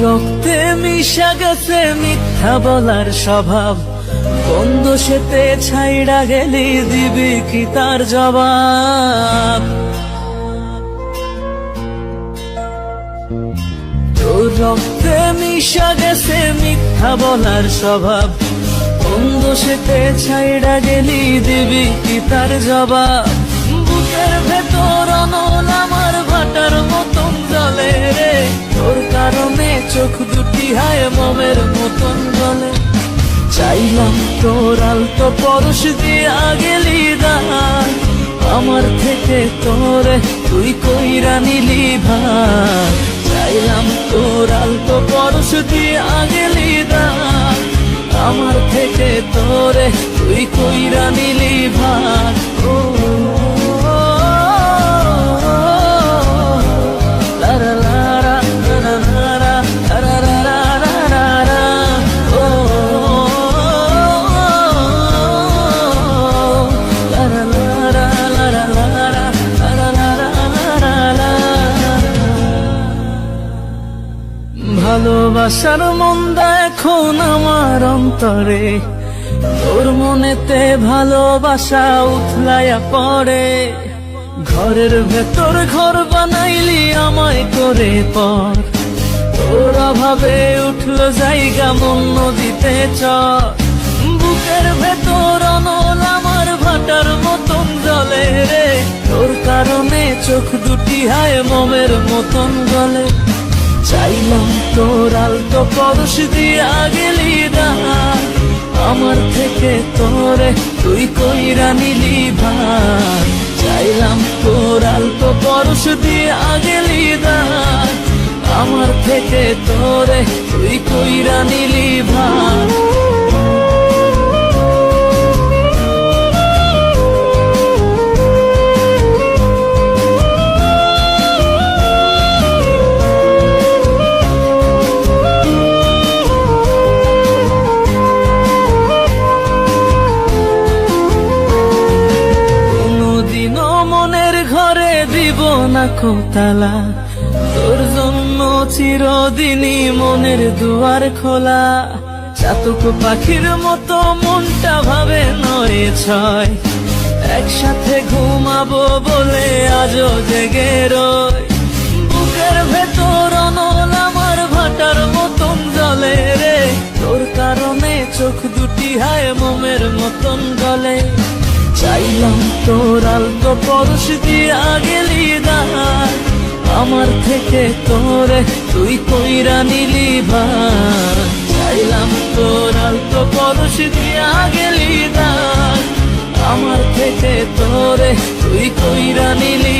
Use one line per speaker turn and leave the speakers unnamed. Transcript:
রক্তে মিশা গেছে মিথ্যা বলার স্বভাব, কোন দোষেতে ছাইড়া গেলি দিবি কি তার জবাব? তোর রক্তে মিশা গেছে মিথ্যা বলার স্বভাব, কোন দোষেতে ছাইড়া গেলি দিবি কি তার জবাব? বুকের ভেতর অনল আমার ভাটার মতন জ্বলে রে, তোর কারণে চোখ দুটি হায় মোমের মতন জ্বলে। চাইলাম তোর আলতো পরশ দিয়া গেলি দান, আমার থেকে তোরে তুই কইরা নিলি ভার। চাইলাম তোর আলতো পরশ দিয়া গেলি দান, আমার থেকে তোরে তুই কইরা নিলি ভার। ও লারা লারা লারা লারা লারা লারা লারা, ও লারা লারা লারা লারা লারা লারা লারা। ভালোবাসার মন্দা এখন আমার অন্তরে, তোর মনেতে ভালোবাসা উথলাইয়া পড়ে। ঘরের ভেতর ঘর বানাইলি আমায় করে পর, তোর অভাবে উঠলো জায়গা মন নদীতে চর। বুকের ভেতর অনল আমার ভাটার মতন জ্বলে রে, তোর কারণে চোখ দুটি হায় মোমের মতন গলে। চাইলাম তোর আলতো পরশ দিয়া গেলি দান, আমার থেকে তোরে তুই কইরা নিলি ভার। চাইলাম তোর আলতো পরশ দিয়া গেলি দান, আমার থেকে তোরে তুই কইরা নিলি ভার। মনের ঘরে দিব না কোতালা, তোর জন্য চিরদিনই মনের দুয়ার খোলা। চাতক পাখির মতো মনটা ভাবে নয় ছয়, একসাথে ঘুমাবো বলে আজও জেগে রয়। বুকের ভেতর অনল আমার ভাটার মতন জ্বলে রে, তোর কারণে চোখ দুটি হায় মোমের মতন গলে। চাইলাম তোর আলতো পরশ দিয়া গেলি দান, আমার থেকে তোরে তুই কইরা নিলি ভার। চাইলাম তোর আলতো পরশ দিয়া গেলি দান, আমার থেকে তোরে তুই কইরা নিলি